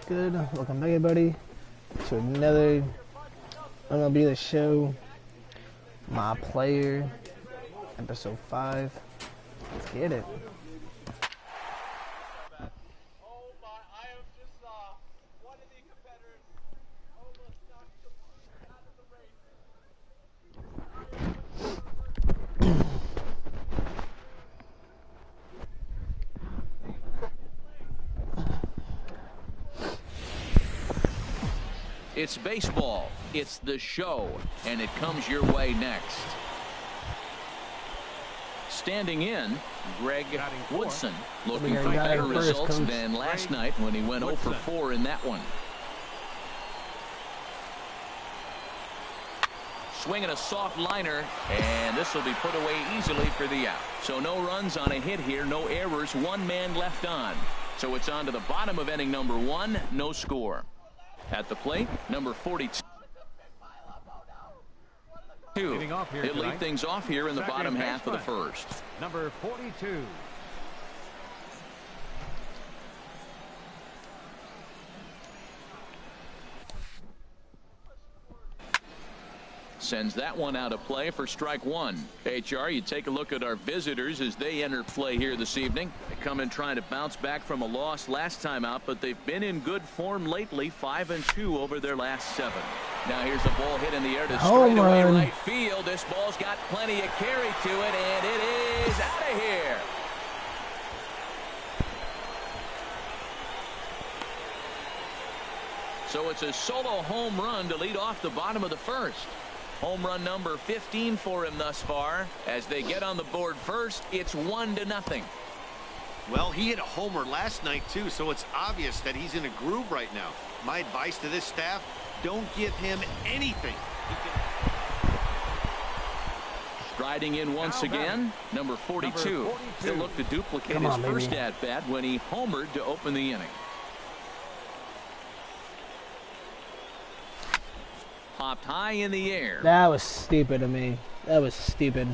good? Welcome back, everybody, to another MLB The Show, My Player, episode 5. Let's get it. It's baseball, it's the show, and it comes your way next. Standing in, Greg Woodson, looking for better results than last night when he went 0 for 4 in that one. Swinging a soft liner, and this will be put away easily for the out. So no runs on a hit here, no errors, one man left on. So it's on to the bottom of inning number 1, no score. At the plate, number 42. He'll lead things off here in the bottom half of the first. Number 42. Sends that one out of play for strike 1. HR, you take a look at our visitors as they enter play here this evening. They come in trying to bounce back from a loss last time out, but they've been in good form lately, 5-2 over their last 7. Now here's a ball hit in the air to straightaway right field. This ball's got plenty of carry to it, and it is out of here. So it's a solo home run to lead off the bottom of the first. Home run number 15 for him thus far. As they get on the board first, it's 1-0. Well, he hit a homer last night too, so it's obvious that he's in a groove right now. My advice to this staff, don't give him anything. Striding in once again, number 42. He'll look to duplicate his first at-bat when he homered to open the inning. Popped high in the air. That was stupid of me. That was stupid.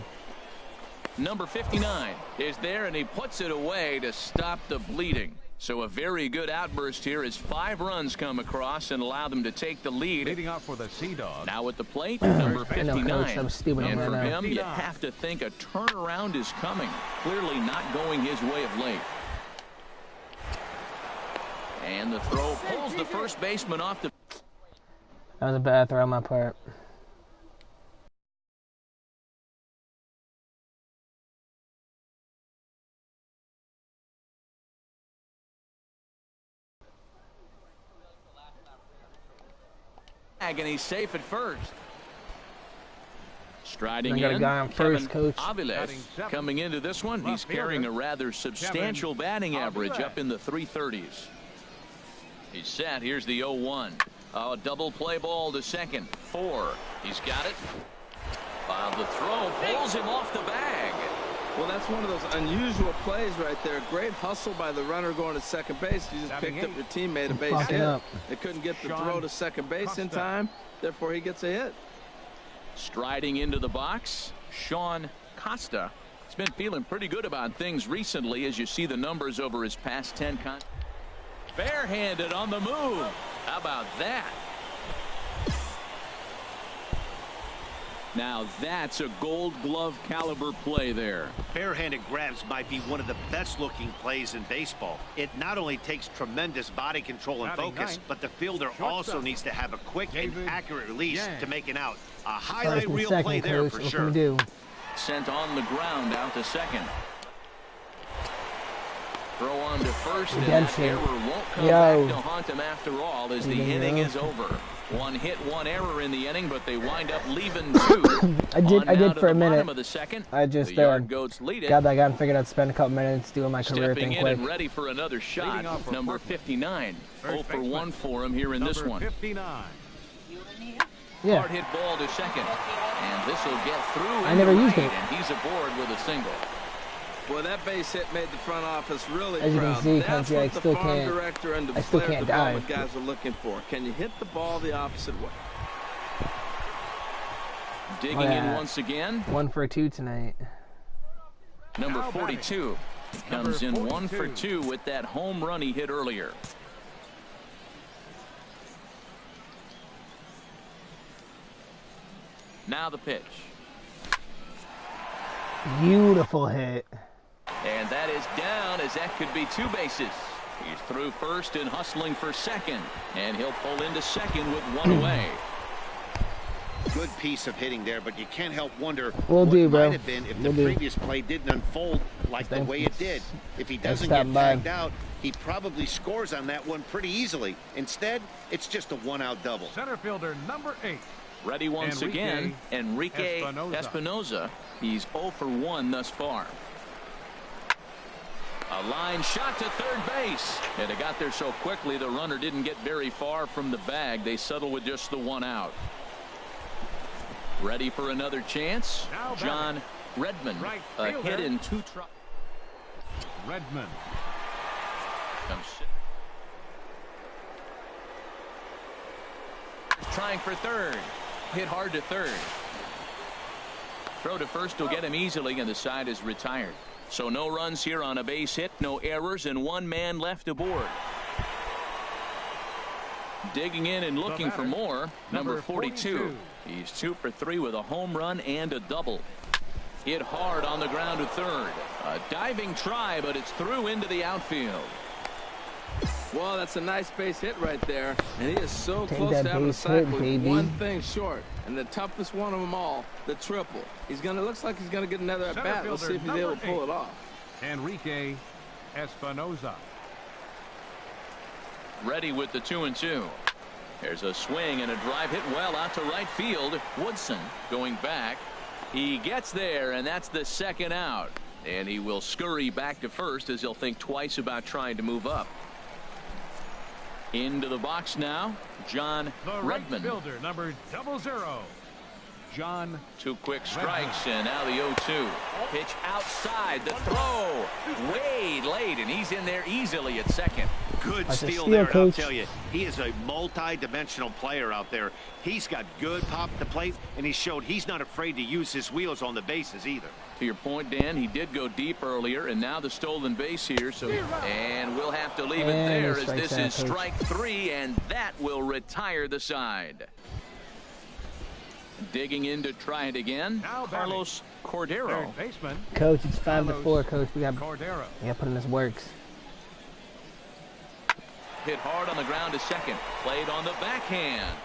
Number 59 is there, and he puts it away to stop the bleeding. So a very good outburst here as 5 runs come across and allow them to take the lead. Leading off for the Sea Dogs. Now at the plate, number 59. I'm stupid and right for now. him, you have to think a turnaround is coming. Clearly not going his way of late. And the throw pulls the first baseman off the... That was a bad throw on my part. And he's safe at first. Striding I got a in, guy on first, Coach. Aviles coming into this one. He's carrying a rather substantial batting average up in the 330s. He's set. Here's the 0-1. A double play ball to second. 4. He's got it. The throw pulls him off the bag. Well, that's one of those unusual plays right there. Great hustle by the runner going to second base. You just picked up your teammate a base hit. They couldn't get the throw to second base in time. Therefore, he gets a hit. Striding into the box, Sean Costa. He's been feeling pretty good about things recently as you see the numbers over his past 10 contests. Barehanded on the move. How about that? Now that's a Gold Glove caliber play there. Barehanded grabs might be one of the best looking plays in baseball. It not only takes tremendous body control and focus, but the fielder also needs to have a quick and accurate release to make an out. A highlight reel play there for sure. Sent on the ground out to second. Throw on to first, and that error won't come back to haunt him after all as the inning is over. 1 hit, 1 error in the inning, but they wind up leaving 2. I did for a minute. Of the second, I just got that guy and figured I'd spend a couple minutes doing my career thing quick. Stepping in and ready for another shot. Number 59. 0 for 1 for him here in this one. 59. Yeah. Hard hit ball to second, and this will get through. I never used it. And he's aboard with a single. Boy, that base hit made the front office really proud. As you can see, That's Country, what the farm director and the player development guys are looking for. Can you hit the ball the opposite way? Digging in once again. 1 for 2 tonight. Number 42 comes in 1 for 2 with that home run he hit earlier. Now the pitch. Beautiful hit. And that is down, as that could be 2 bases. He's through first and hustling for second. And he'll pull into second with 1 away. Good piece of hitting there, but you can't help wonder Will what do, bro. might have been if the previous play didn't unfold like the way it did. If he doesn't get tagged out, he probably scores on that one pretty easily. Instead, it's just a 1-out double. Center fielder number 8. Ready once again, Enrique Espinoza. He's 0 for 1 thus far. A line shot to third base. And it got there so quickly the runner didn't get very far from the bag. They settle with just the 1 out. Ready for another chance. John Redmond. A hit in 2 tries. Redmond. Trying for third. Hit hard to third. Throw to first will get him easily, and the side is retired. So no runs here on a base hit, no errors, and 1 man left aboard. Digging in and looking for more, number 42. He's 2 for 3 with a home run and a double. Hit hard on the ground to third. A diving try, but it's through into the outfield. Well, that's a nice base hit right there. And he is so close to having a sack with one thing short. And the toughest one of them all, the triple. Looks like he's going to get another at bat. Let's see if he's able to pull it off. Enrique Espinoza. Ready with the 2-2. There's a swing and a drive hit well out to right field. Woodson going back. He gets there, and that's the 2nd out. And he will scurry back to first as he'll think twice about trying to move up. Into the box now, John Redmond. Right fielder, number 00. John. 2 quick strikes, and now the 0-2. Pitch outside, the throw way late, and he's in there easily at second. Good steal there, and I'll tell you, he is a multi-dimensional player out there. He's got good pop at the plate, and he showed he's not afraid to use his wheels on the bases either. To your point, Dan, he did go deep earlier, and now the stolen base here. And we'll have to leave it there as this is strike 3, and that will retire the side. Digging in to try it again, Carlos Cordero. Coach, it's 5-4, Coach. We got to put in this works. Hit hard on the ground to second. Played on the backhand.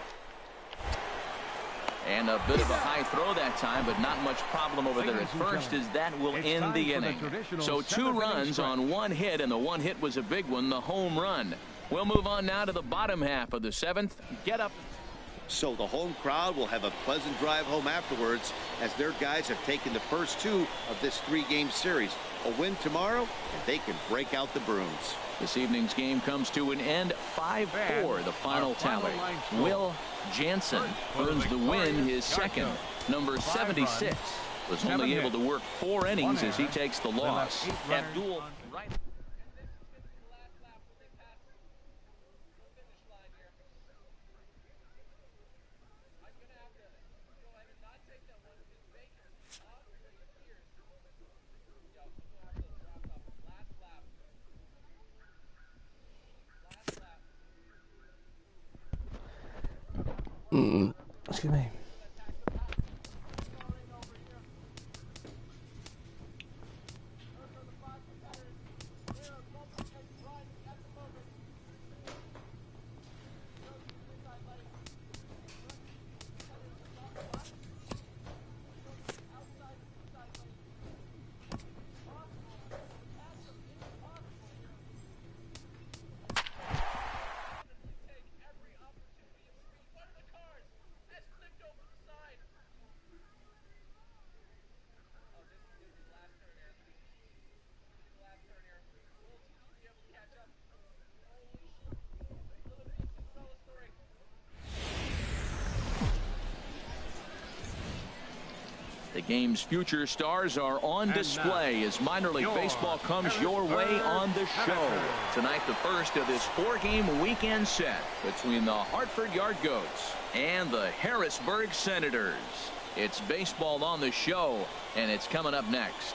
And a bit of a high throw that time, but not much problem over there at first, as that will end the inning. So 2 runs on 1 hit, and the 1 hit was a big one, the home run. We'll move on now to the bottom half of the 7th. Get up. So the home crowd will have a pleasant drive home afterwards, as their guys have taken the first 2 of this 3-game series. A win tomorrow, and they can break out the brooms. This evening's game comes to an end, 5-4, the final tally. Will Jansen earns the win, his 2nd. Number 76 was only able to work 4 innings as he takes the loss. Abdul right. Excuse me. The game's future stars are on display as minor league baseball comes your way on the show. Tonight, the first of this 4-game weekend set between the Hartford Yard Goats and the Harrisburg Senators. It's baseball on the show, and it's coming up next.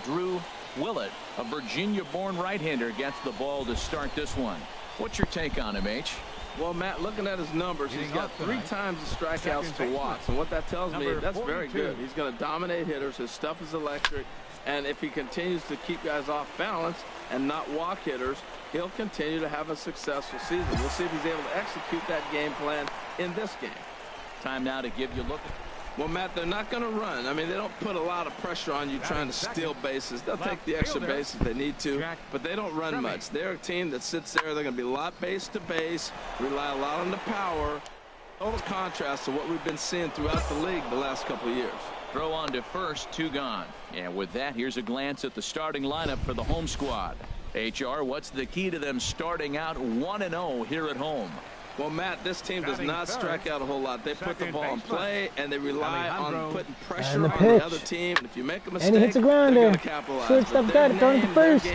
Drew Willett, a Virginia-born right-hander, gets the ball to start this one. What's your take on him, H? Well, Matt, looking at his numbers, he's got 3 times the strikeouts to walks. And what that tells me, that's very good. He's going to dominate hitters. His stuff is electric. And if he continues to keep guys off balance and not walk hitters, he'll continue to have a successful season. We'll see if he's able to execute that game plan in this game. Time now to give you a look. Well, Matt, they're not going to run. I mean, they don't put a lot of pressure on you trying to steal bases. They'll take the extra base if they need to, but they don't run much. They're a team that sits there. They're going to be a lot base to base, rely a lot on the power. Total contrast to what we've been seeing throughout the league the last couple of years. Throw on to first, 2 gone. And with that, here's a glance at the starting lineup for the home squad. HR, what's the key to them starting out 1-0 here at home? Well, Matt, this team does not strike out a whole lot. They put the ball in play, and they rely on putting pressure on the other team. And if you make a mistake, and he hits a grinder. They're going to capitalize. Shortstop got it, throwing to first.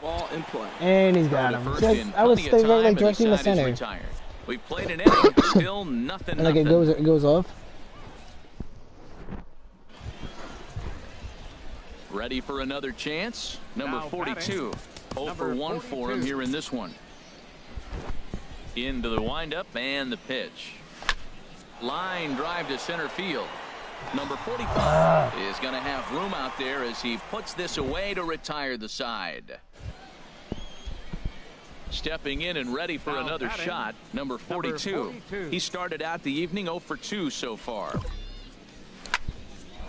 Ball in play. And he's got him. I was staying right, like directly in the center. We've played an inning, still nothing. And like it goes off. Ready for another chance. Number 42. 0 for 1 for him here in this one. Into the windup and the pitch. Line drive to center field. Number 45 is going to have room out there as he puts this away to retire the side. Stepping in and ready for another shot. Number 42. He started out the evening 0 for 2 so far.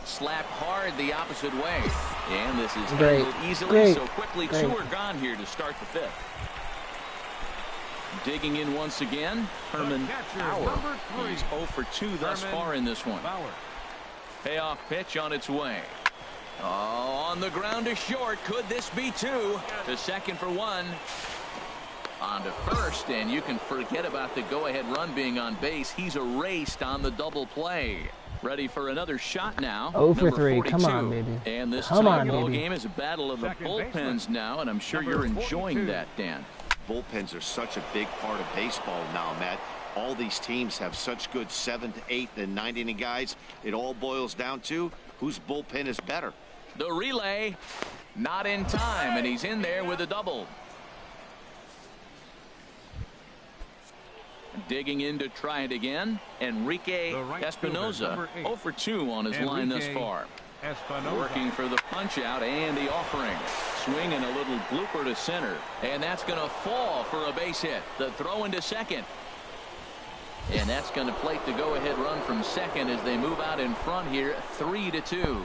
Slapped hard the opposite way. And this is handled easily. So quickly 2 are gone here to start the 5th. Digging in once again, Herman Bauer. He's 0 for 2 thus far in this one. Payoff pitch on its way. Oh, on the ground to short. Could this be 2? To second for 1. On to first, and you can forget about the go-ahead run being on base. He's erased on the double play. Ready for another shot now. 0 for 3. Come on, baby. And this ball game is a battle of the bullpens now, and I'm sure you're enjoying that, Dan. Bullpens are such a big part of baseball now, Matt. All these teams have such good 7th, 8th, and 9th inning guys. It all boils down to whose bullpen is better. The relay, not in time, and he's in there with a double. Digging in to try it again, Enrique Espinoza, 0 for 2 on his line thus far. Working for the punch out and the offering. Swinging a little blooper to center, and that's going to fall for a base hit. The throw into second, and that's going to plate the go-ahead run from second as they move out in front here, 3-2.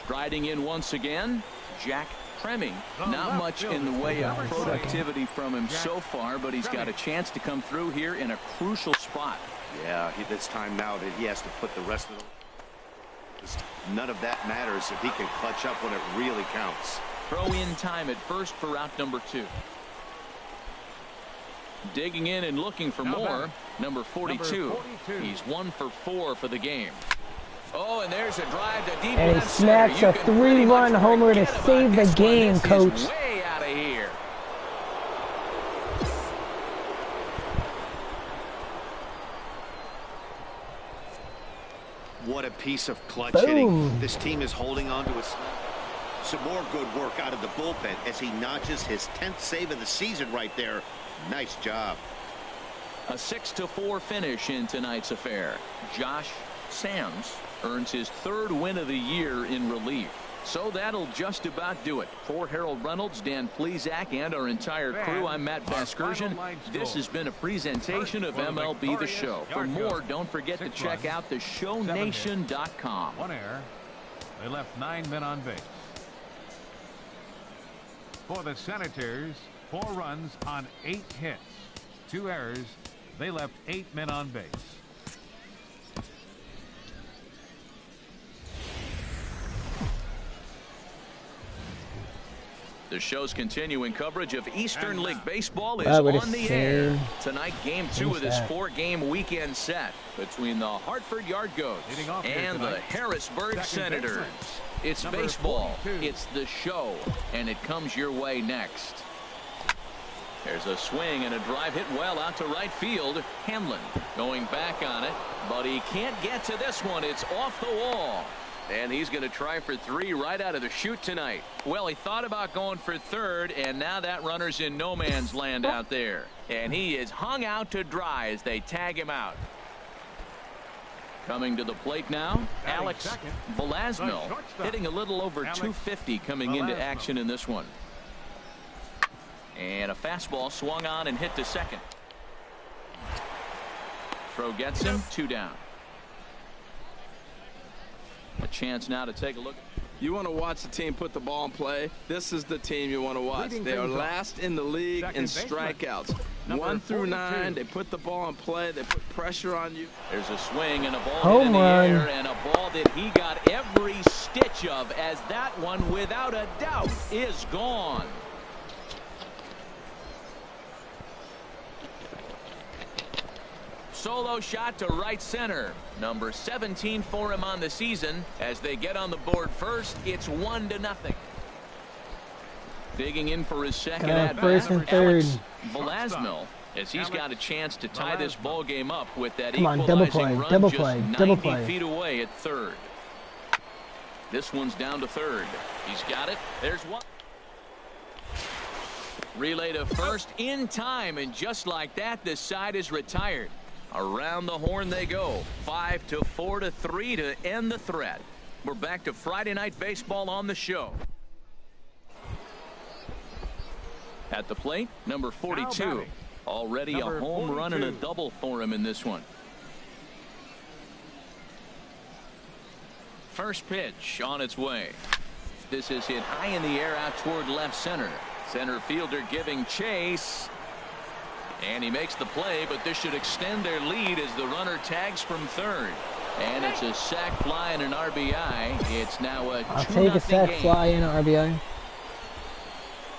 Striding in once again, Jack Tremming. Not much in the way of productivity from him so far, but he's got a chance to come through here in a crucial spot. Yeah, it's time now that he has to put the rest of the... None of that matters if he can clutch up when it really counts. Throw in time at first for out number 2. Digging in and looking for more. Number 42. He's 1 for 4 for the game. Oh, and there's a drive to deep. And he snacks a 3-run homer to save the game, coach. Way out of here. What a piece of clutch hitting. This team is holding on to its... Some more good work out of the bullpen as he notches his 10th save of the season right there. Nice job. A 6-4 finish in tonight's affair. Josh Sams earns his 3rd win of the year in relief. So that'll just about do it. For Harold Reynolds, Dan Plesac, and our entire crew, I'm Matt Vasgersian. This has been a presentation of MLB The Show. For more, don't forget to check out theshownation.com. 1 error. They left 9 men on base. For the Senators, 4 runs on 8 hits. 2 errors. They left 8 men on base. The show's continuing coverage of Eastern League Baseball is on the air. Tonight, Game 2 of this 4-game weekend set between the Hartford Yard Goats and the Harrisburg Senators. It's baseball, it's the show, and it comes your way next. There's a swing and a drive hit well out to right field. Hamlin going back on it, but he can't get to this one. It's off the wall. And he's going to try for 3 right out of the chute tonight. Well, he thought about going for third, and now that runner's in no man's land out there. And he is hung out to dry as they tag him out. Coming to the plate now, Alex Velazquez, hitting a little over 250 coming into action in this one. And a fastball swung on and hit to second. Throw gets him, 2 down. A chance now to take a look. You want to watch the team put the ball in play? This is the team you want to watch. They are last in the league in strikeouts. 1 through 9, they put the ball in play. They put pressure on you. There's a swing and a ball hit in the air, and a ball that he got every stitch of, as that one, without a doubt, is gone. Solo shot to right center. Number 17 for him on the season. As they get on the board first, it's 1-0. Digging in for his second at bat, Alex Velazquez, as he's got a chance to tie this ball game up with that equalizing run just 90 feet away at third. This one's down to third. He's got it. There's one. Relay to first in time, and just like that, this side is retired. Around the horn they go. 5-4-3 to end the threat. We're back to Friday Night Baseball on the show. At the plate, number 42. Already a home run and a double for him in this one. First pitch on its way. This is hit high in the air out toward left center. Center fielder giving chase. And he makes the play, but this should extend their lead as the runner tags from third. And it's a sac fly and an RBI. It's now a 2-0 game. I'll take a sac fly and an RBI.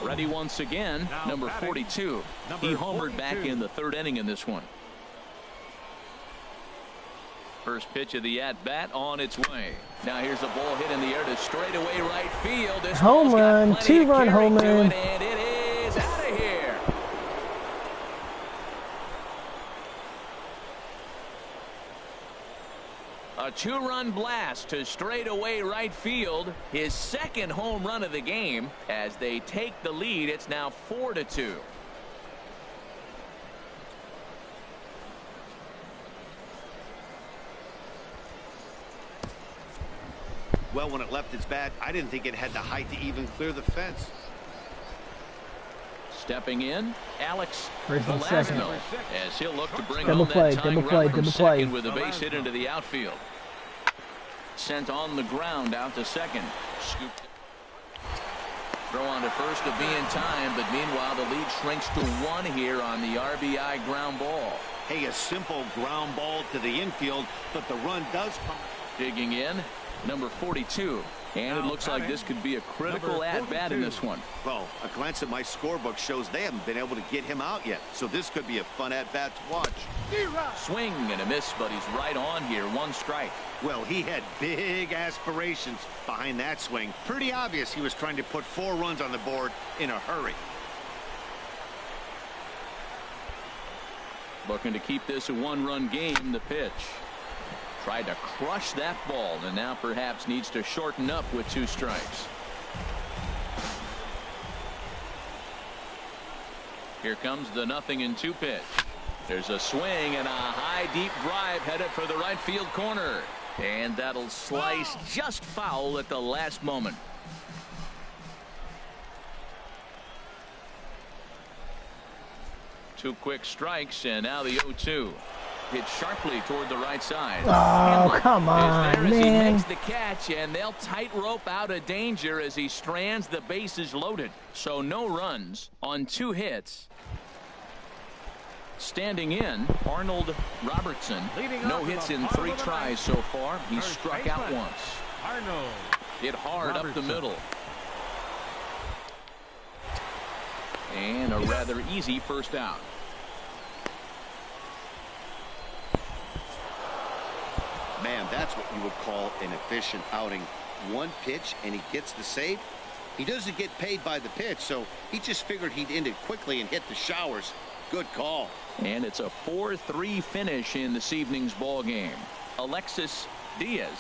Ready once again, number 42. He homered back in the third inning in this one. First pitch of the at-bat on its way. Now here's a ball hit in the air to straightaway right field. This home run, 2-run home run. And it is out of here. A 2-run blast to straightaway right field. His second home run of the game. As they take the lead, it's now 4-2. Well, when it left its bat, I didn't think it had the height to even clear the fence. Stepping in, Alex Velazquez, as he'll look to bring double home play, that tying double play, run from double play. second with a base hit into the outfield. Sent on the ground out to second. Scooped. Throw on to first to be in time, but meanwhile the lead shrinks to 1 here on the RBI ground ball. Hey, a simple ground ball to the infield, but the run does come. Digging in, number 42. And it looks like this could be a critical at-bat in this one. Well, a glance at my scorebook shows they haven't been able to get him out yet. So this could be a fun at-bat to watch. Swing and a miss, but he's right on here. 1 strike. Well, he had big aspirations behind that swing. Pretty obvious he was trying to put 4 runs on the board in a hurry. Looking to keep this a 1-run game. The pitch. Tried to crush that ball, and now perhaps needs to shorten up with 2 strikes. Here comes the 0-2 pitch. There's a swing and a high deep drive headed for the right field corner, and that'll slice just foul at the last moment. Two quick strikes, and now the 0-2. Hit sharply toward the right side. Oh, come on, is there man. He makes the catch, and they'll tightrope out of danger as he strands the bases loaded. So no runs on 2 hits. Standing in, Arnold Robertson. No hits in 3 tries so far. He struck out once. Hit hard up the middle. And a rather easy first out. Man, that's what you would call an efficient outing. 1 pitch and he gets the save. He doesn't get paid by the pitch, so he just figured he'd end it quickly and hit the showers. Good call. And it's a 4-3 finish in this evening's ball game. Alexis Diaz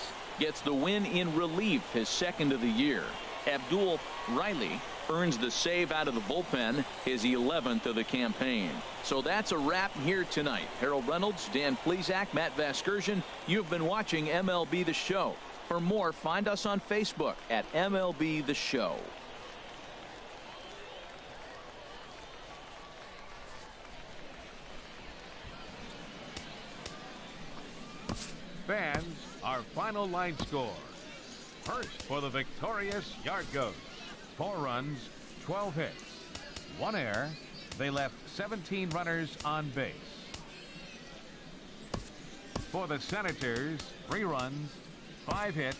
gets the win in relief, his second of the year. Abdul Riley earns the save out of the bullpen, his 11th of the campaign. So that's a wrap here tonight. Harold Reynolds, Dan Plesac, Matt Vasgersian. You've been watching MLB The Show. For more, find us on Facebook at MLB The Show. Fans, our final line score. First for the victorious Yard Goats. 4 runs, 12 hits, 1 error. They left 17 runners on base. For the Senators, 3 runs, 5 hits,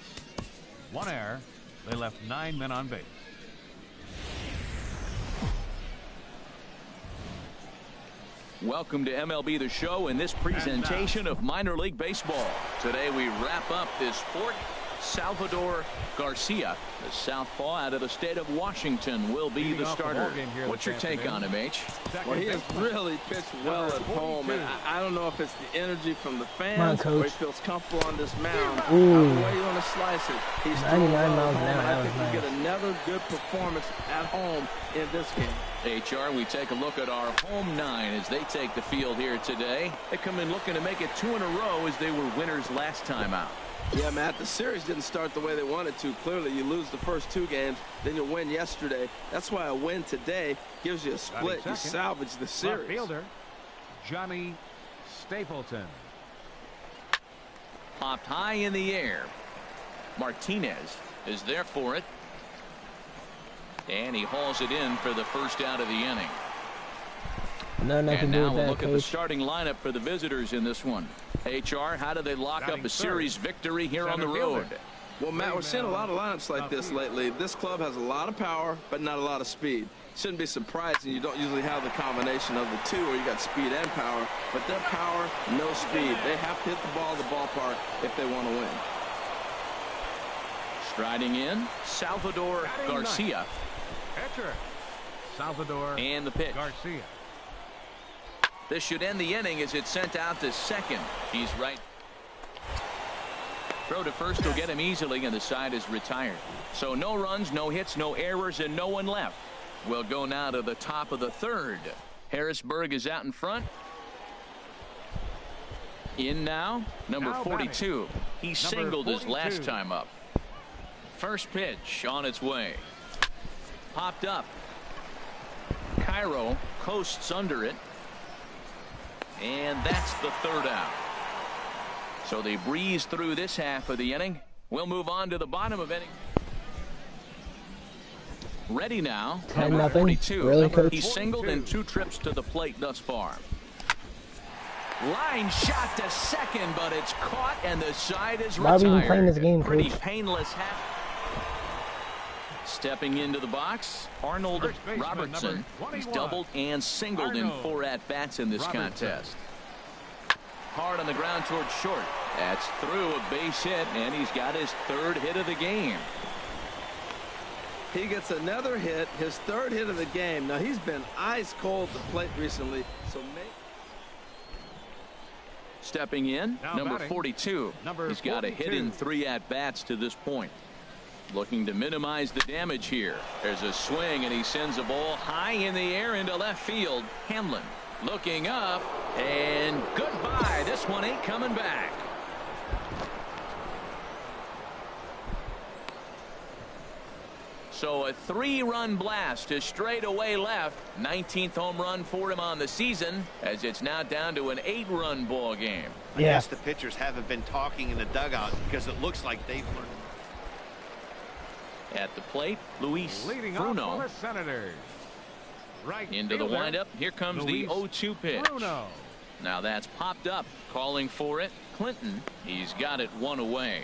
1 error. They left 9 men on base. Welcome to MLB The Show in this presentation of minor league baseball. Today we wrap up this sport. Salvador Garcia, the southpaw out of the state of Washington, will be the starter. What's your take on him, H? Well, he has really pitched well at home, and I don't know if it's the energy from the fans or he feels comfortable on this mound. Either way you want to slice it, he's 99 miles an hour. I think we'll get another good performance at home in this game. HR, we take a look at our home 9 as they take the field here today. They come in looking to make it 2 in a row as they were winners last time out. Yeah, Matt, the series didn't start the way they wanted to. Clearly, you lose the first 2 games, then you win yesterday. That's why a win today gives you a split. You salvage the series. Left fielder, Johnny Stapleton. Popped high in the air. Martinez is there for it. And he hauls it in for the first out of the inning. And now we'll look at the starting lineup for the visitors in this one. HR, how do they lock up a series victory here on the road? Well, Matt, we're seeing a lot of lineups like this lately. This club has a lot of power, but not a lot of speed. Shouldn't be surprising. You don't usually have the combination of the two where you got speed and power, but their power, no speed. They have to hit the ball in the ballpark if they want to win. Striding in, Salvador Garcia. Pitcher, Salvador and the pitch. Garcia. This should end the inning as it's sent out to second. He's right. Throw to first will get him easily, and the side is retired. So no runs, no hits, no errors, and no one left. We'll go now to the top of the third. Harrisburg is out in front. In now, number 42. He singled his last time up. First pitch on its way. Popped up. Cairo coasts under it. And that's the third out. So they breeze through this half of the inning. We'll move on to the bottom of inning. Ready now, number 42. Really, Coach? He singled in 2 trips to the plate thus far. Line shot to second, but it's caught and the side is retired. Why are we even playing this game, Pretty Coach? painless half. Stepping into the box, Arnold Robertson. He's doubled and singled in 4 at-bats in this contest. Hard on the ground towards short. That's through a base hit, and he's got his 3rd hit of the game. He gets another hit, his 3rd hit of the game. Now, he's been ice cold at the plate recently, so stepping in, number 42. He's got a hit in 3 at-bats to this point. Looking to minimize the damage here. There's a swing, and he sends a ball high in the air into left field. Hamlin looking up, and goodbye. This one ain't coming back. So a 3-run blast to straightaway left. 19th home run for him on the season, as it's now down to an 8-run ball game. I guess the pitchers haven't been talking in the dugout because it looks like they've learned. At the plate, Luis Bruno. Right into the windup. Here comes the 0-2 pitch. Bruno. Now that's popped up. Calling for it, Clinton. He's got it 1 away.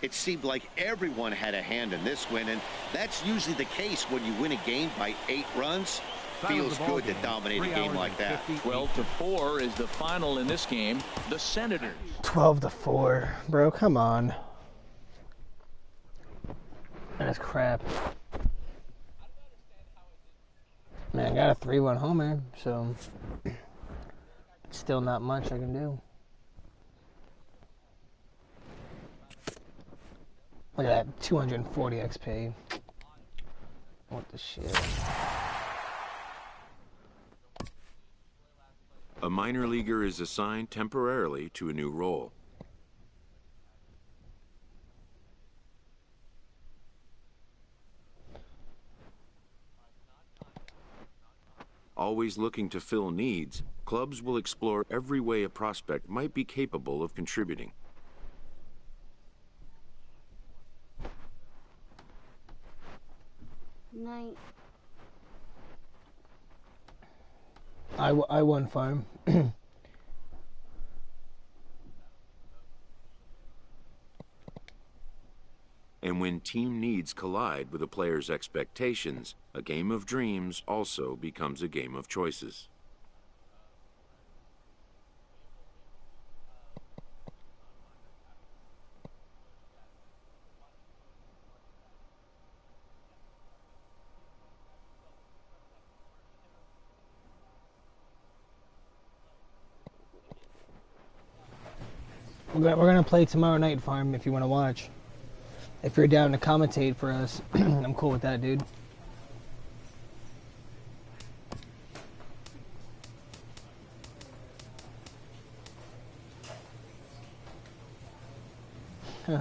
It seemed like everyone had a hand in this win, and that's usually the case when you win a game by 8 runs. Feels good to dominate a game like that. 12-4 is the final in this game. The Senators. 12-4, bro. Come on. That's crap. Man, I got a 3-1 homer, so still not much I can do. Look at that, 240 XP. What the shit? A minor leaguer is assigned temporarily to a new role. Always looking to fill needs, clubs will explore every way a prospect might be capable of contributing. Night. I won farm. And when team needs collide with a player's expectations, a game of dreams also becomes a game of choices. We're gonna play tomorrow night, farm, if you want to watch. If you're down to commentate for us, I'm cool with that, dude. What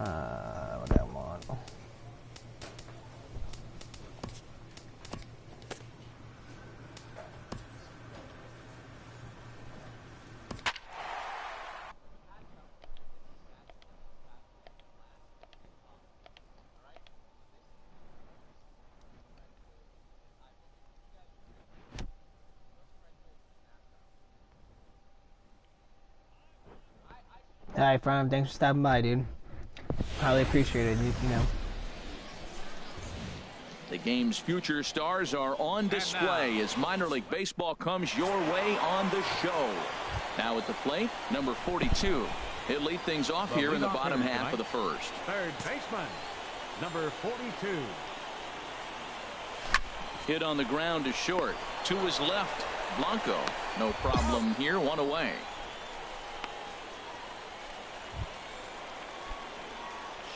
I want. Alright, Farm, thanks for stopping by, dude. Highly appreciated, you know. The game's future stars are on display as minor league baseball comes your way on the show. Now at the plate, number 42. He'll lead things off here in the bottom half of the first. Third baseman, number 42. Hit on the ground to short. To his left, Blanco. No problem here, one away.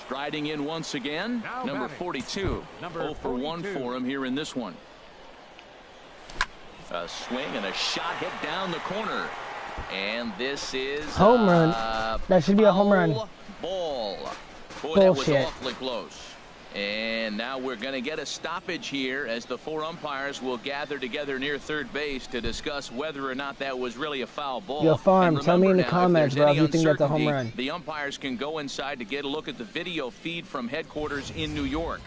Striding in once again, number 42. 0 for 1 for him here in this one. A swing and a shot hit down the corner. And this is home run. That should be a home run. Ball. Boy, Bullshit. that was awfully close. And now we're going to get a stoppage here as the 4 umpires will gather together near third base to discuss whether or not that was really a foul ball. Yo, Farm, tell me in the comments, bro, if you think that's a home run. The umpires can go inside to get a look at the video feed from headquarters in New York.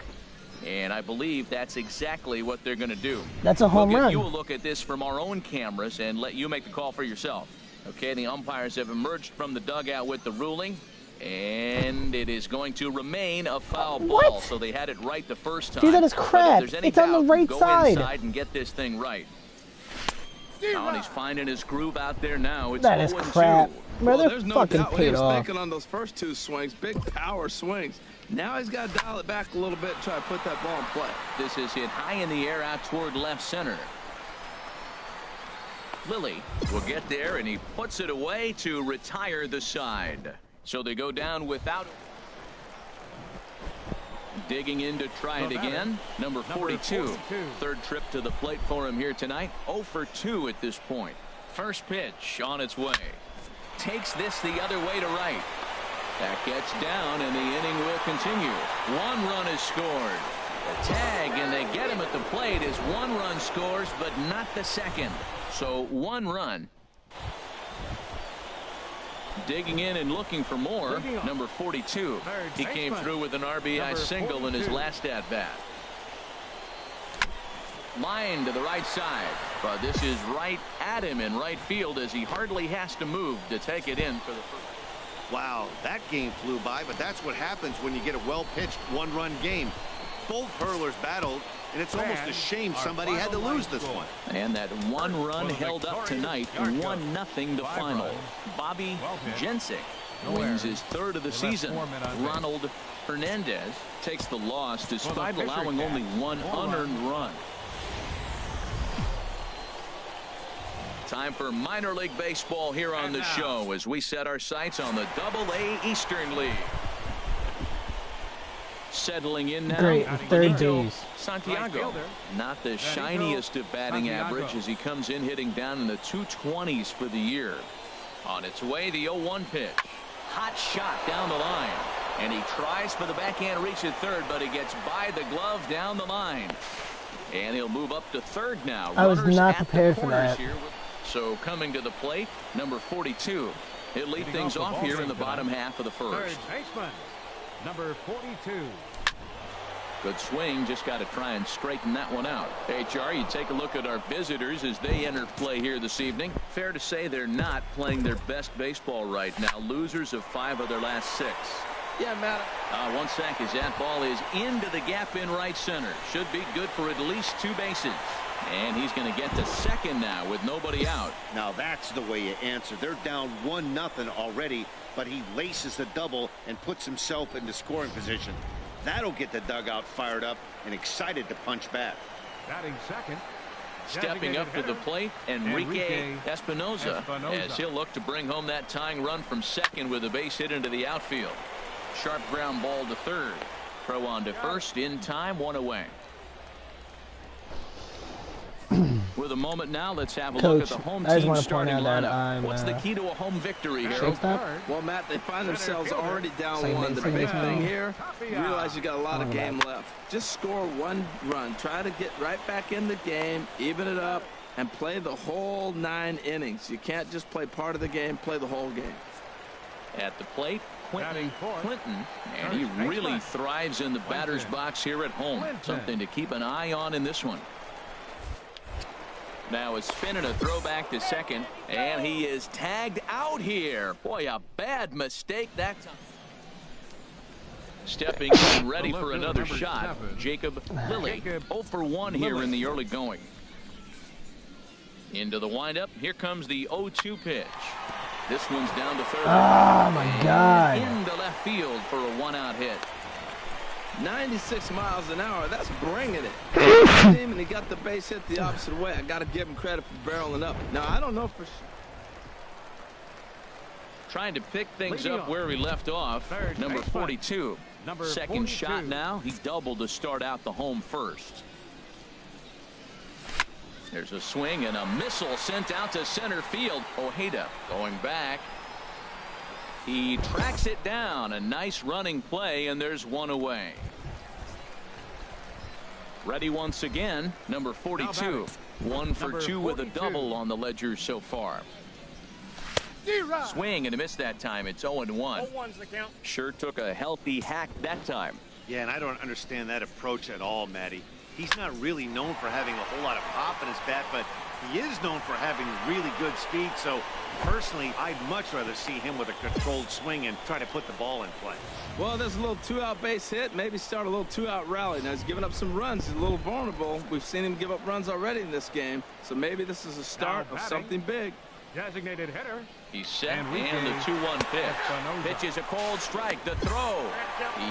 And I believe that's exactly what they're going to do. That's a home run. We'll give you a look at this from our own cameras and let you make the call for yourself. Okay, the umpires have emerged from the dugout with the ruling. And it is going to remain a foul ball. What? So they had it right the first time. Dude, that is crap. It's on the right go side. Go inside and get this thing right. And he's finding his groove out there now. It's that is crap. Bro, well, they're there's no fucking doubt what he paid was off. thinking on those first 2 swings. Big power swings. Now he's got to dial it back a little bit and try to put that ball in play. This is hit high in the air out toward left center. Lilly will get there, and he puts it away to retire the side. So they go down without. Digging in to try it again. Number 42. Third trip to the plate for him here tonight. 0 for 2 at this point. First pitch on its way. Takes this the other way to right. That gets down, and the inning will continue. 1 run is scored. The tag, and they get him at the plate as 1 run scores, but not the second. So 1 run. Digging in and looking for more. Number 42. He came through with an RBI single in his last at bat. Line to the right side. But this is right at him in right field as he hardly has to move to take it in for the first. Wow, that game flew by, but that's what happens when you get a well-pitched 1-run game. Both hurlers battled, and it's almost a shame somebody had to lose this one. And that 1 run held up tonight, 1-0 the final. Bobby Jensick wins his 3rd of the season. Ronald Hernandez takes the loss despite allowing only 1 unearned run. Time for minor league baseball here on the show as we set our sights on the Double-A Eastern League. Settling in now, great third base. Santiago. Not the shiniest of batting average as he comes in hitting down in the 220s for the year. On its way, the 0-1 pitch. Hot shot down the line. And he tries for the backhand reach at third, but he gets by the glove down the line. And he'll move up to third now. I was not prepared for that. Here. So coming to the plate, number 42. He'll lead things off here in the bottom half of the first. Third baseman, number 42. Good swing, just got to try and straighten that one out. HR, you take a look at our visitors as they enter play here this evening. Fair to say they're not playing their best baseball right now. Losers of 5 of their last 6. Yeah, Matt. One sack as that ball is into the gap in right center. Should be good for at least 2 bases. And he's going to get to second now with nobody out. Now that's the way you answer. They're down 1-0 already, but he laces the double and puts himself into scoring position. That'll get the dugout fired up and excited to punch back. Batting second. Stepping up to the plate, Enrique Espinoza, as he'll look to bring home that tying run from second with a base hit into the outfield. Sharp ground ball to third. Throw on to first in time, 1 away. With a moment now, let's have a look at the home team starting lineup. What's the key to a home victory here? Well, Matt, they find themselves already down 1. The big thing here, you realize you got a lot of game left. Just score 1 run. Try to get right back in the game, even it up, and play the whole 9 innings. You can't just play part of the game, play the whole game. At the plate, Quentin, and he really thrives in the batter's box here at home. Something to keep an eye on in this one. Now a spin and a throwback to second, and he is tagged out here. Boy, a bad mistake that time. Stepping in, ready for another shot, Jacob Lilly. 0 for 1 here in the early going. Into the windup, here comes the 0-2 pitch. This one's down to third. Oh my God. Into left field for a 1-out hit. 96 miles an hour. That's bringing it. And he got the base hit the opposite way. I got to give him credit for barreling up. Now, I don't know for sure. Trying to pick things up where he left off. Number 42. Second shot now. He doubled to start out the home first. There's a swing and a missile sent out to center field. Ojeda going back. He tracks it down. A nice running play, and there's 1 away. Ready once again, number 42. 1 for 2 with a double on the ledger so far. Swing and a miss that time. It's 0-1. Sure took a healthy hack that time. Yeah, and I don't understand that approach at all, Matty. He's not really known for having a whole lot of pop in his bat, but he is known for having really good speed. So personally, I'd much rather see him with a controlled swing and try to put the ball in play. Well, there's a little 2-out base hit. Maybe start a little 2-out rally. Now he's giving up some runs. He's a little vulnerable. We've seen him give up runs already in this game. So maybe this is a start of something big. Designated hitter. He's set, and the 2-1 pitch. Pitch is a cold strike. The throw.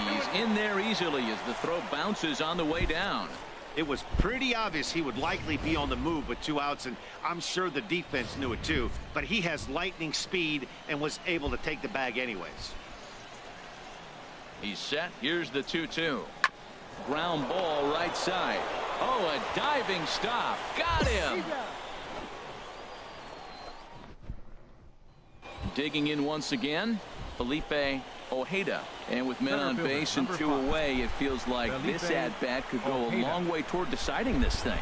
He's in there easily as the throw bounces on the way down. It was pretty obvious he would likely be on the move with 2 outs, and I'm sure the defense knew it too. But he has lightning speed and was able to take the bag anyways. He's set. Here's the 2-2. Ground ball right side. Oh, a diving stop. Got him. Digging in once again, Felipe Ojeda. And with men on base and 2 away, it feels like this at-bat could go a long way toward deciding this thing.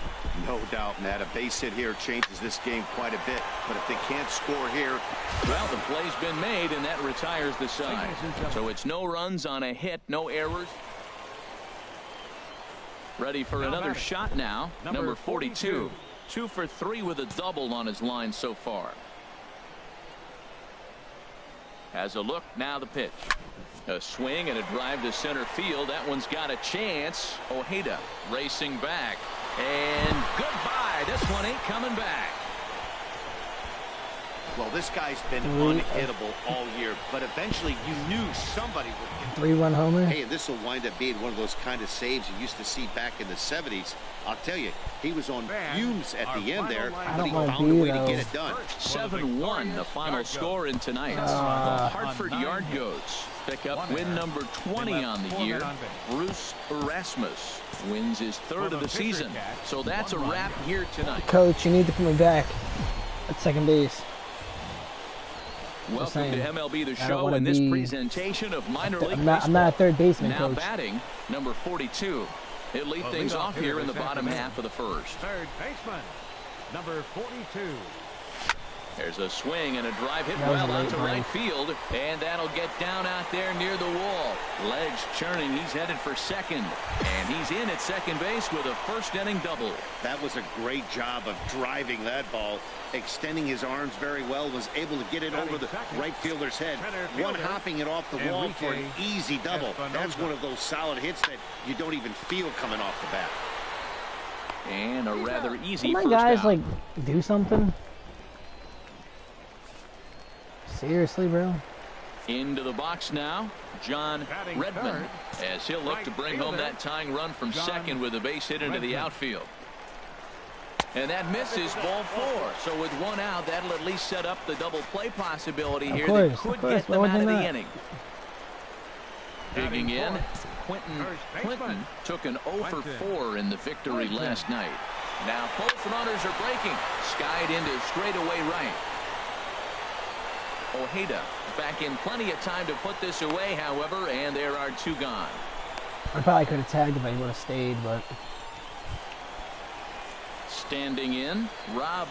No doubt, Matt. A base hit here changes this game quite a bit. But if they can't score here... Well, the play's been made, and that retires the side. So it's no runs on a hit, no errors. Ready for another shot now. Number 42. 2 for 3 with a double on his line so far. Has a look, now the pitch. A swing and a drive to center field. That one's got a chance. Ojeda racing back. And goodbye. This one ain't coming back. Well, this guy's been unhittable all year, but eventually you knew somebody would get 3-run homer. Hey, and this will wind up being one of those kind of saves you used to see back in the 70s. I'll tell you, he was on fumes at the end there, but he found a way to get it done. 7-1, the final score in tonight's. The Hartford Yard Goats pick up win number 20 on the year. Bruce Erasmus wins his 3rd of the season. So that's a wrap here tonight. Coach, you need to put me back at second base. Welcome to MLB The Show in this presentation of minor league baseball. I'm not a third baseman, now Coach. Batting, number 42. He'll lead things off here in the bottom half of the first. Third baseman, number 42. There's a swing and a drive hit well out to right field, and that'll get down out there near the wall. Legs churning, he's headed for second, and he's in at second base with a first-inning double. That was a great job of driving that ball, extending his arms very well, was able to get it over the right fielder's head, one-hopping it off the wall for an easy double. That's one of those solid hits that you don't even feel coming off the bat. And a rather easy Come on, first guys, out. like, do something. Seriously, bro? Into the box now, John Redmond, as he'll look to bring home that tying run from second with a base hit into the outfield. And that misses, ball 4. So with one out, that'll at least set up the double play possibility here that could get them out of the inning. Digging in, Quentin Clinton took an 0 for 4 in the victory last night. Now both runners are breaking, skied into straightaway right. Ojeda back in plenty of time to put this away, however, and there are 2 gone. I probably could have tagged if I would have stayed, but... Standing in, Rob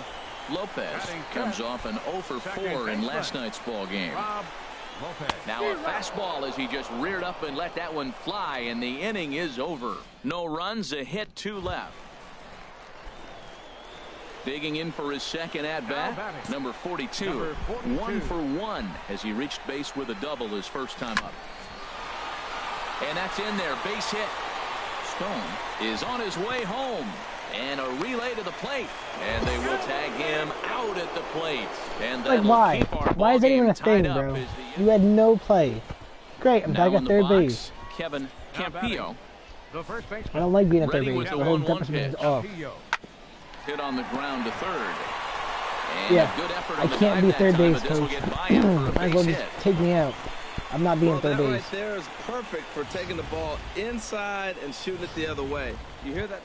Lopez comes off an 0 for 4 in last night's ball game. Now a fastball as he just reared up and let that one fly, and the inning is over. No runs, a hit, 2 left. Digging in for his second at-bat, number 42. 1 for 1 as he reached base with a double his first time up. And that's in there, base hit. Stone is on his way home. And a relay to the plate. And they will tag him out at the plate. And like, why? Why is that even a thing, bro? You had no play. Great, I'm back at third base. Kevin Campillo. I don't like being at third base. The whole deficit is off. Hit on the ground to third. And yeah, good effort I can't be third base, Coach. Might as well just take me out. I'm not being third base. Right there is perfect for taking the ball inside and shooting it the other way. You hear that?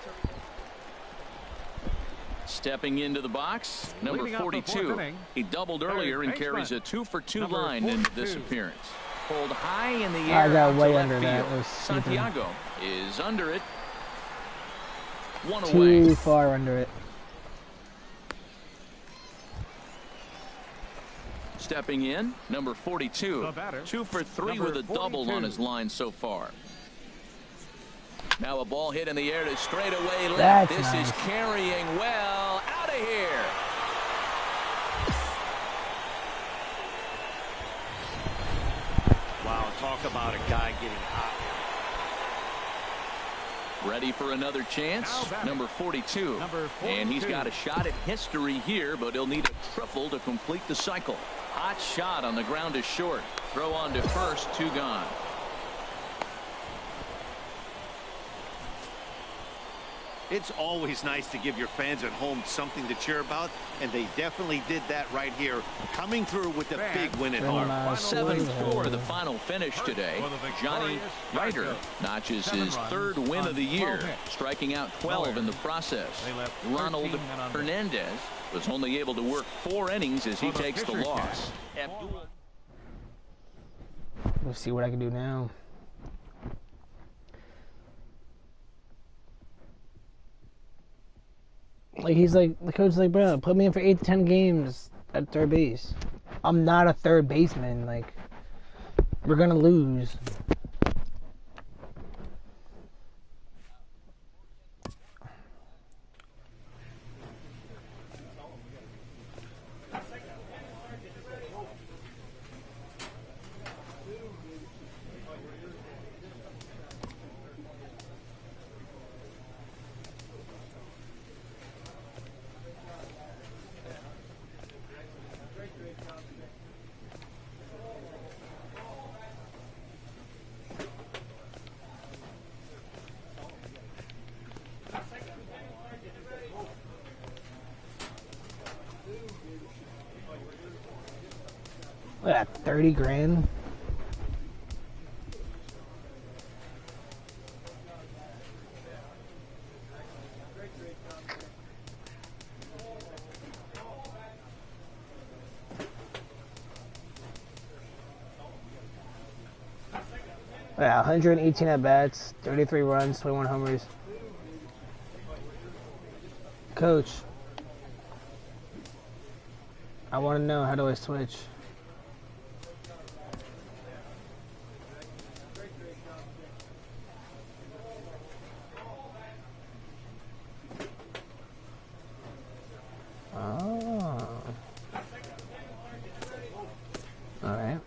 Stepping into the box, number 42. He doubled earlier and carries a 2 for 2 line into this appearance. Pulled high in the air. I got way under that. Santiago is under it. 1 away. Too far under it. Stepping in, number 42. 2 for 3 with a double on his line so far. Now a ball hit in the air to straightaway left. This is carrying well. Out of here. Wow, talk about a guy getting hot. Ready for another chance, number 42. And he's got a shot at history here, but he'll need a triple to complete the cycle. Hot shot on the ground is short. Throw on to first, 2 gone. It's always nice to give your fans at home something to cheer about, and they definitely did that right here, coming through with a big win at home. 7-4 the final finish today. Johnny Ryder notches his 3rd win of the year, striking out 12 in the process. Ronald Hernandez was only able to work 4 innings as he takes the loss. Let's see what I can do now. Like, he's like, the coach is like, bro, put me in for 8 to 10 games at third base. I'm not a third baseman. Like, we're gonna lose. What, at 30 grand? Yeah, 118 at bats, 33 runs, 21 homers. Coach, I want to know, how do I switch? Oh. All right.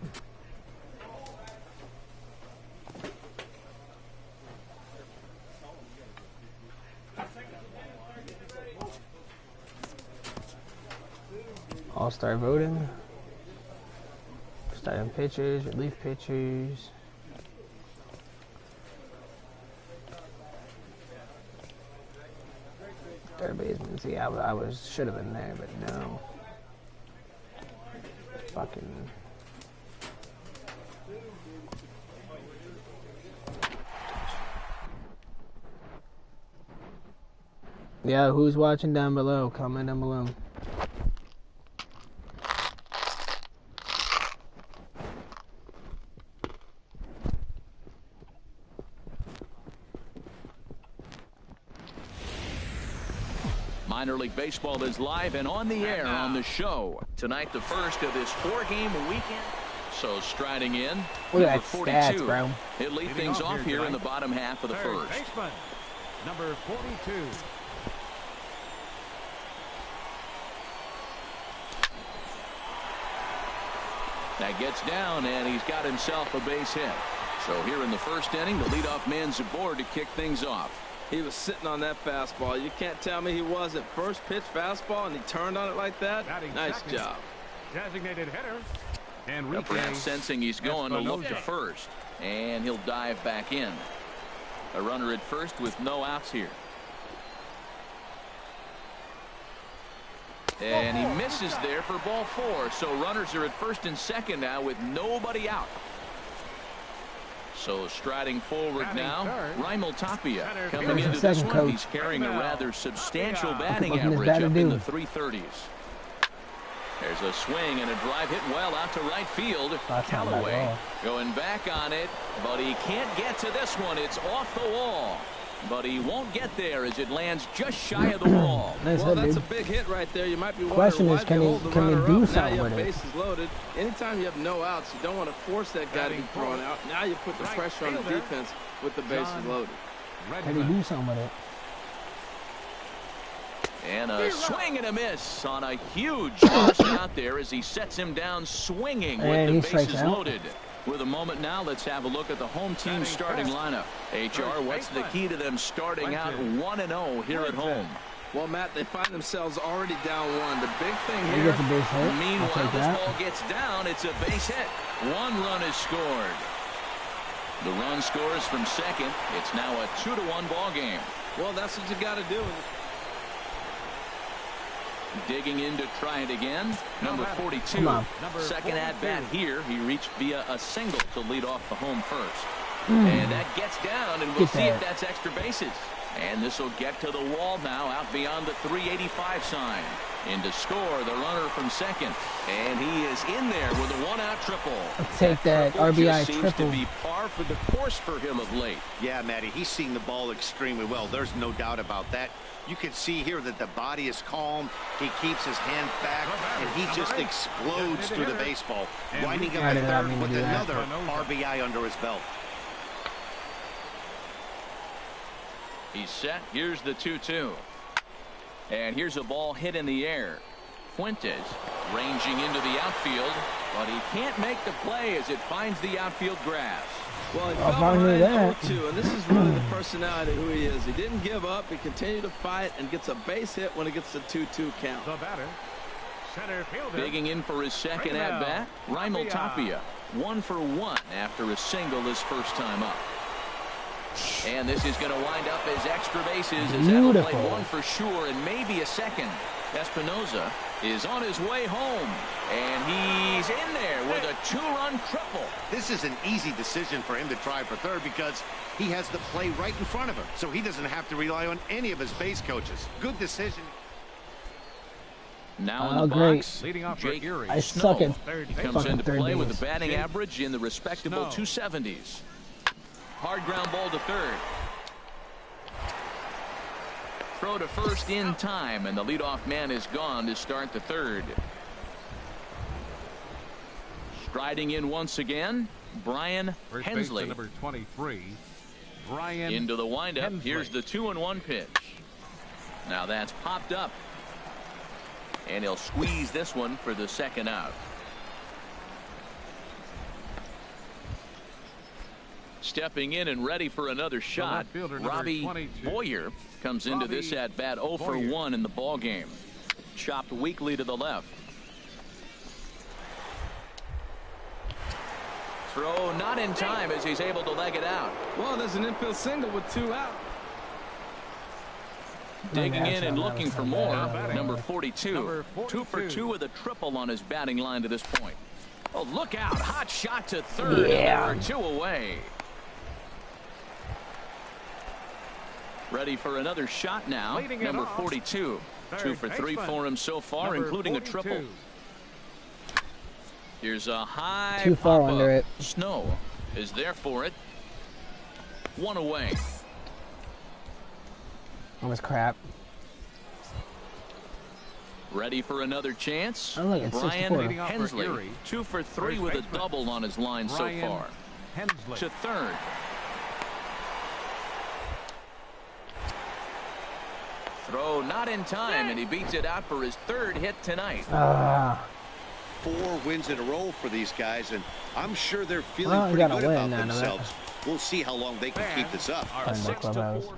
All-star voting. Starting pitchers, relief pitchers. Third baseman. See, I should have been there, but no. Fucking. Yeah, who's watching down below? Comment down below. Minor League Baseball is live and on the air on the show. Tonight, the first of this 4-game weekend. So striding in, look at that 42. stats, bro. He'll lead things off here in the bottom half of the first. Baseman, number 42. That gets down, and he's got himself a base hit. So here in the first inning, the leadoff man's aboard to kick things off. He was sitting on that fastball. You can't tell me he wasn't. First pitch fastball, and he turned on it like that. Nice job. Designated hitter. And perhaps sensing he's going to look to first, and he'll dive back in. A runner at first with no outs here. And he misses there for ball 4. So runners are at first and second now with nobody out. So striding forward now, Raimel Tapia coming into this one. He's carrying a rather substantial batting average up in the 330s. There's a swing and a drive hit well out to right field. Callaway going back on it, but he can't get to this one. It's off the wall, but he won't get there as it lands just shy of the wall. Well, that's a big hit right there. You might be wondering why they hold the runner up. Now you have bases loaded. Anytime you have no outs, you don't want to force that guy to be thrown out. Now you put the pressure on the defense with the bases loaded. Can he do something with it? And a swing and a miss on a huge toss out there as he sets him down swinging with the bases loaded. With a moment now, let's have a look at the home team starting lineup. HR, what's the key to them starting out 1-0 here at home? Well, Matt, they find themselves already down 1. The big thing here, meanwhile, this ball gets down. It's a base hit. 1 run is scored. The run scores from second. It's now a 2-1 ball game. Well, that's what you got to do. Digging in to try it again. Number 42. Second at bat here. He reached via a single to lead off the home first. And that gets down, and we'll see if that's extra bases. And this will get to the wall now, out beyond the 385 sign. In to score, the runner from second. And he is in there with a 1-out triple. Take that RBI triple. Seems to be par for the course for him of late. Yeah, Matty, he's seen the ball extremely well. There's no doubt about that. You can see here that the body is calm. He keeps his hands back, and he just explodes through the baseball, winding up the third with another RBI under his belt. He's set. Here's the 2-2. And here's a ball hit in the air. Fuentes ranging into the outfield, but he can't make the play as it finds the outfield grass. Well, he fell behind 0-2, and this is really the personality of who he is. He didn't give up. He continued to fight and gets a base hit when it gets a 2-2 count. The batter, center fielder. Digging in for his second at-bat, Raimel Tapia. 1 for 1 after a single his first time up. And this is going to wind up as extra bases as that'll play 1 for sure and maybe a second. Espinoza is on his way home, and he's in there with a run triple. This is an easy decision for him to try for third because he has the play right in front of him, so he doesn't have to rely on any of his base coaches. Good decision. Now in the box, leading off Jake Erie. I suck at He comes into play with a base. batting average in the respectable 270s. Hard ground ball to third. Throw to first in time, and the leadoff man is gone to start the third. Striding in once again, Brian First Hensley. Number 23, Brian Into the windup. Hensley. Here's the 2-1 pitch. Now that's popped up. And he'll squeeze this one for the second out. Stepping in and ready for another shot, Robbie Boyer comes into this at bat 0 for 1 in the ball game. Chopped weakly to the left. Throw not in time as he's able to leg it out. Well, there's an infield single with 2 out. Digging in and looking for more, number 42. 2 for 2 with a triple on his batting line to this point. Oh, look out. Hot shot to third. Yeah. And there are 2 away. Ready for another shot now. Number 42. 2 for 3 for him so far, including a triple. Here's a high Too far pop-up. under it. Snow is there for it. 1 away. That was crap. Ready for another chance. Oh, look, it's Brian 64. Hensley. 2 for 3 with a double on his line so far. Hensley. To third. Throw not in time, and he beats it out for his 3rd hit tonight. 4 wins in a row for these guys, and I'm sure they're feeling Well, you pretty gotta good win about now, no themselves. We'll see how long they can keep this up. Our Find my 6-4 clubhouse.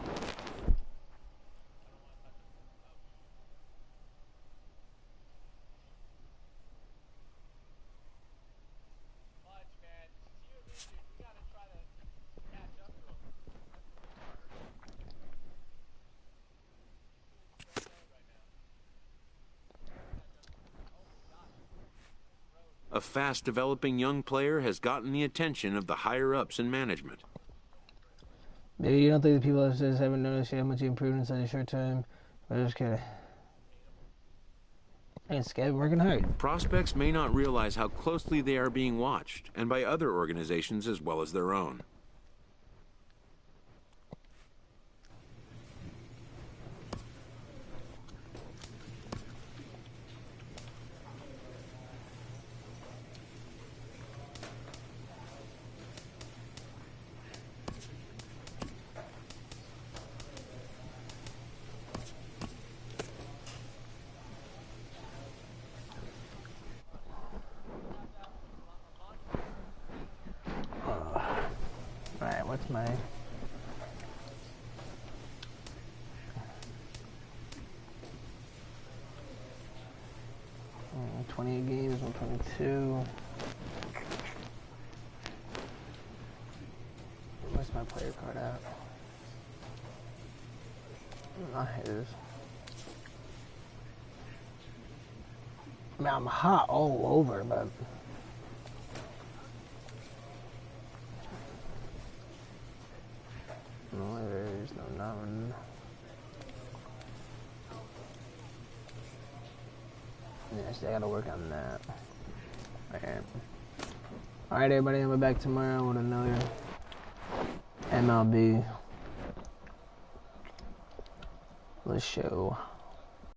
A fast-developing young player has gotten the attention of the higher-ups in management. Maybe you don't think the people upstairs haven't noticed how much you improved in such a short time? I'm just kidding. I ain't scared, working hard. Prospects may not realize how closely they are being watched, and by other organizations as well as their own. Alright, what's my... 28 games, 122. Where's my player card at? Not his. I mean, I'm hot all over, but... No, there's no nothing. Yes, I gotta work on that. Alright, everybody, I'll be back tomorrow with another MLB. Let's show.